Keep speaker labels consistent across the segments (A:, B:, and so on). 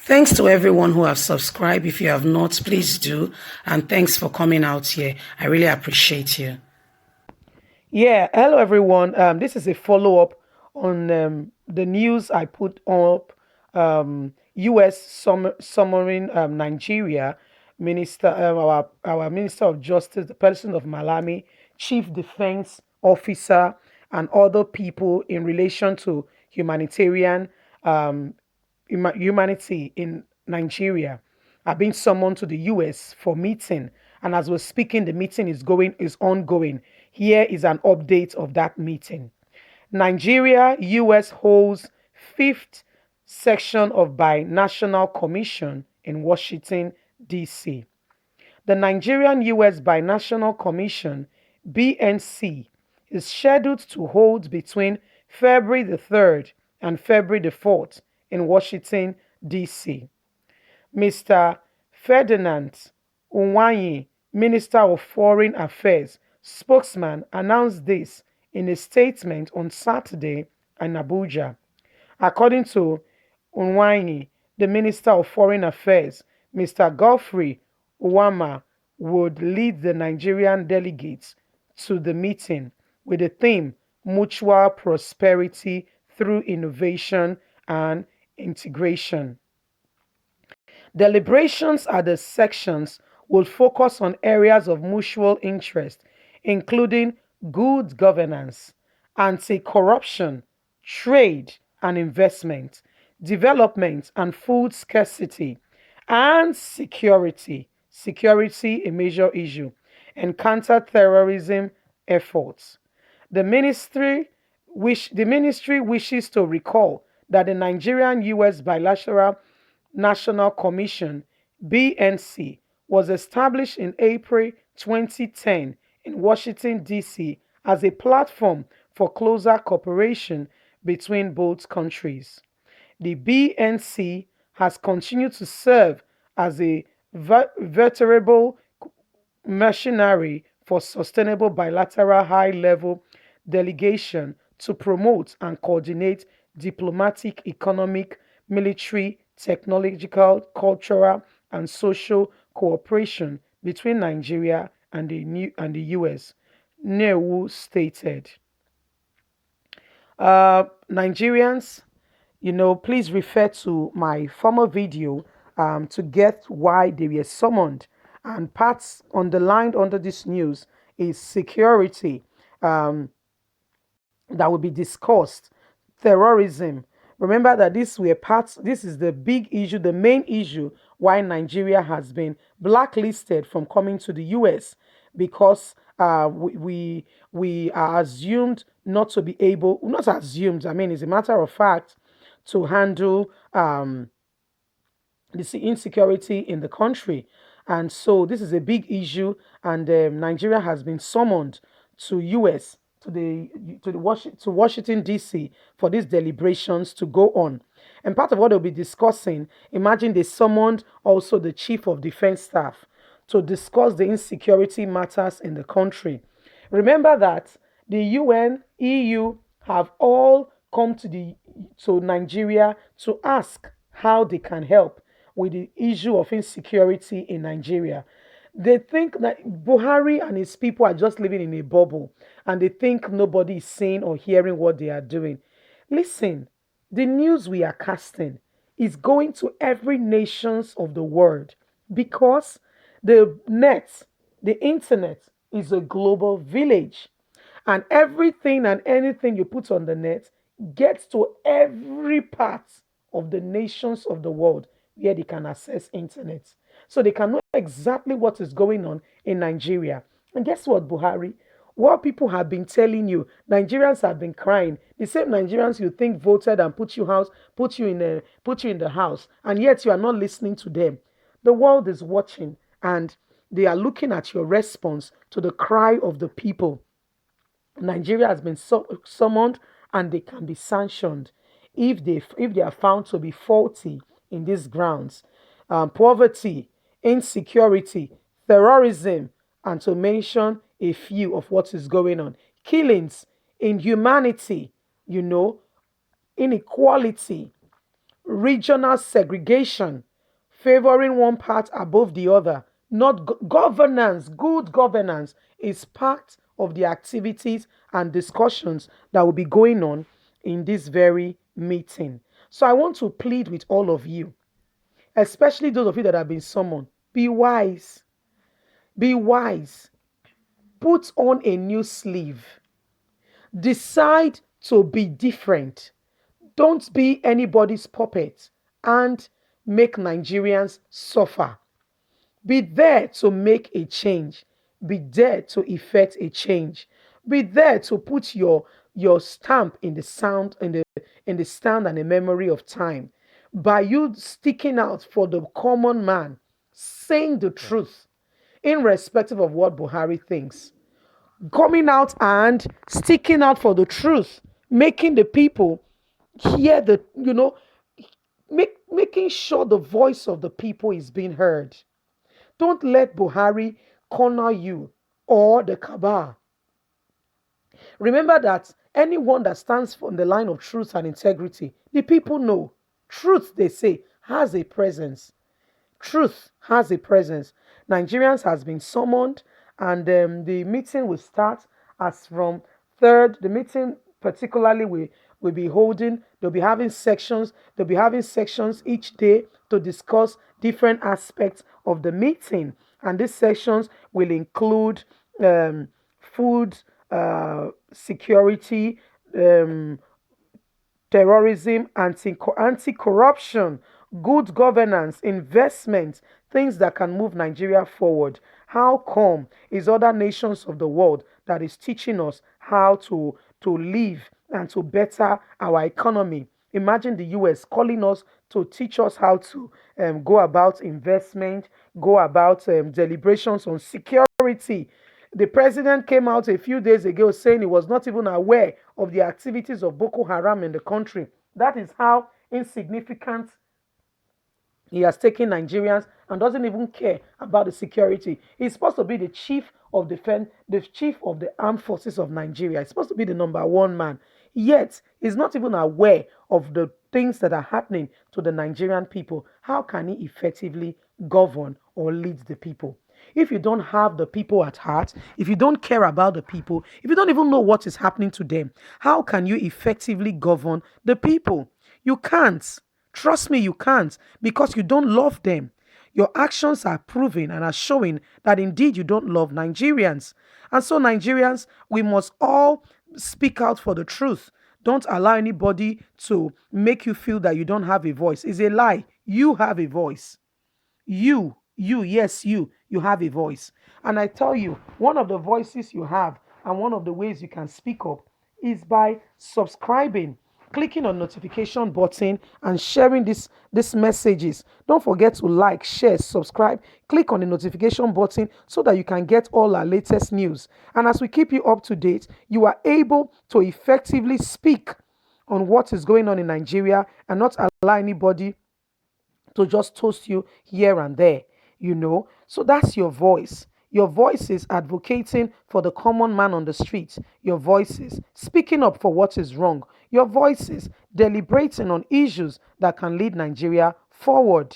A: Thanks to everyone who have subscribed. If you have not, please do. And thanks for coming out here. I really appreciate you. Yeah, hello everyone. This is a follow-up on the news I put up. U.S. Summoning Nigeria Minister, our Minister of Justice, the President of Malami, Chief Defense Officer, and other people in relation to humanitarian humanity in Nigeria are being summoned to the US for meeting. And as we're speaking, the meeting is ongoing. Here is an update of that meeting. Nigeria, US holds fifth section of Binational Commission in Washington, D.C. The Nigerian US Binational Commission, BNC, is scheduled to hold between February the 3rd and February the 4th in Washington, D.C. Mr. Ferdinand Unwanyi, Minister of Foreign Affairs spokesman, announced this in a statement on Saturday in Abuja. According to Unwanyi, the Minister of Foreign Affairs, Mr. Godfrey Uwama, would lead the Nigerian delegates to the meeting with the theme Mutual Prosperity through Innovation and Integration. Deliberations at the sections will focus on areas of mutual interest, including good governance, anti corruption, trade and investment, development and food scarcity, and security. Security, a major issue, and counter terrorism efforts. The ministry wishes to recall that the Nigerian US Bilateral National Commission (BNC) was established in April 2010 in Washington, D.C. as a platform for closer cooperation between both countries. The BNC has continued to serve as a veritable machinery for sustainable bilateral high-level delegation to promote and coordinate diplomatic, economic, military, technological, cultural, and social cooperation between Nigeria and the US, Newu stated. Nigerians, please refer to my former video to get why they were summoned. And parts underlined under this news is security that will be discussed, terrorism. Remember that this is the big issue, the main issue why Nigeria has been blacklisted from coming to the US because we are assumed not to be able, not assumed, I mean, it's a matter of fact, to handle the insecurity in the country. And so this is a big issue, and Nigeria has been summoned to US to Washington D.C. for these deliberations to go on. And part of what they'll be discussing, imagine they summoned also the Chief of Defense Staff to discuss the insecurity matters in the country. Remember that the UN, EU have all come to Nigeria to ask how they can help with the issue of insecurity in Nigeria. They think that Buhari and his people are just living in a bubble and they think nobody is seeing or hearing what they are doing. Listen, the news we are casting is going to every nations of the world because the internet is a global village. And everything and anything you put on the net gets to every part of the nations of the world where they can access internet. So they can know exactly what is going on in Nigeria. And guess what, Buhari? What people have been telling you, Nigerians have been crying. The same Nigerians you think voted and put you in the house, and yet you are not listening to them. The world is watching, and they are looking at your response to the cry of the people. Nigeria has been summoned and they can be sanctioned if they are found to be faulty in these grounds. Poverty, insecurity, terrorism, and to mention a few of what is going on. Killings, inhumanity, inequality, regional segregation, favoring one part above the other. Not governance, good governance is part of the activities and discussions that will be going on in this very meeting. So I want to plead with all of you, especially those of you that have been summoned. Be wise. Be wise. Put on a new sleeve. Decide to be different. Don't be anybody's puppet and make Nigerians suffer. Be there to make a change. Be there to effect a change. Be there to put your stamp in the sound in the stand and the memory of time. By you sticking out for the common man, saying the truth, irrespective of what Buhari thinks, coming out and sticking out for the truth, making the people hear making sure the voice of the people is being heard. Don't let Buhari corner you or the cabal. Remember that anyone that stands for the line of truth and integrity, the people know. Truth, they say, has a presence. Truth has a presence. Nigerians has been summoned, and the meeting will start as from third. The meeting particularly will be holding. They'll be having sections. They'll be having sections each day to discuss different aspects of the meeting, and these sections will include food security, um, terrorism, anti-corruption, good governance, investment, things that can move Nigeria forward. How come is other nations of the world that is teaching us how to live and to better our economy? Imagine the US calling us to teach us how to go about investment, go about deliberations on security. The president came out a few days ago saying he was not even aware of the activities of Boko Haram in the country. That is how insignificant he has taken Nigerians and doesn't even care about the security. He's supposed to be the chief of defense, the chief of the armed forces of Nigeria. He's supposed to be the number one man. Yet he's not even aware of the things that are happening to the Nigerian people. How can he effectively govern or lead the people? If you don't have the people at heart, if you don't care about the people, if you don't even know what is happening to them, how can you effectively govern the people? You can't. Trust me, you can't because you don't love them. Your actions are proving and are showing that indeed you don't love Nigerians. And so, Nigerians, we must all speak out for the truth. Don't allow anybody to make you feel that you don't have a voice. It's a lie. You have a voice. Yes, you have a voice. And I tell you, one of the voices you have and one of the ways you can speak up is by subscribing, clicking on notification button and sharing these messages. Don't forget to like, share, subscribe, click on the notification button so that you can get all our latest news. And as we keep you up to date, you are able to effectively speak on what is going on in Nigeria and not allow anybody to just toast you here and there. So that's your voice. Your voice is advocating for the common man on the street. Your voice is speaking up for what is wrong. Your voice is deliberating on issues that can lead Nigeria forward.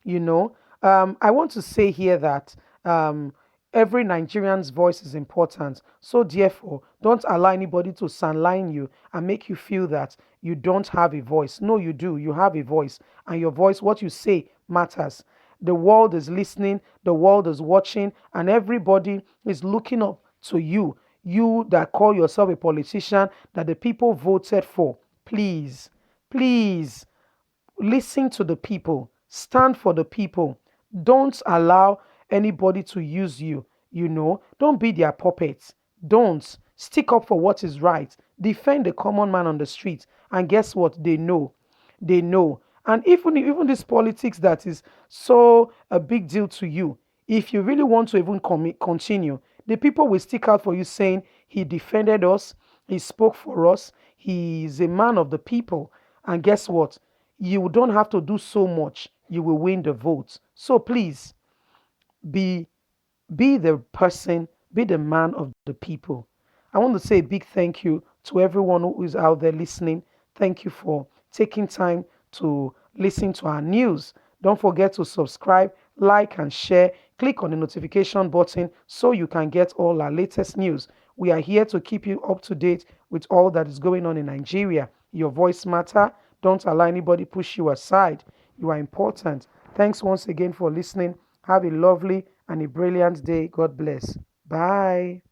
A: I want to say here that um, every Nigerian's voice is important. So, therefore, don't allow anybody to sideline you and make you feel that you don't have a voice. No, you do. You have a voice, and your voice, what you say, matters. The world is listening, the world is watching, and everybody is looking up to you. You that call yourself a politician that the people voted for. Please, please listen to the people, stand for the people. Don't allow anybody to use you. Don't be their puppets. Don't stick up for what is right. Defend the common man on the street. And guess what? They know. And even this politics that is so a big deal to you, if you really want to even continue, the people will stick out for you saying he defended us, he spoke for us, he is a man of the people. And guess what? You don't have to do so much. You will win the vote. So please be be the person, be the man of the people. I want to say a big thank you to everyone who is out there listening. Thank you for taking time to listen to our news. Don't forget to subscribe, like, and share. Click on the notification button so you can get all our latest news. We are here to keep you up to date with all that is going on in Nigeria. Your voice matter. Don't allow anybody push you aside. You are important. Thanks once again for listening. Have a lovely and a brilliant day. God bless. Bye.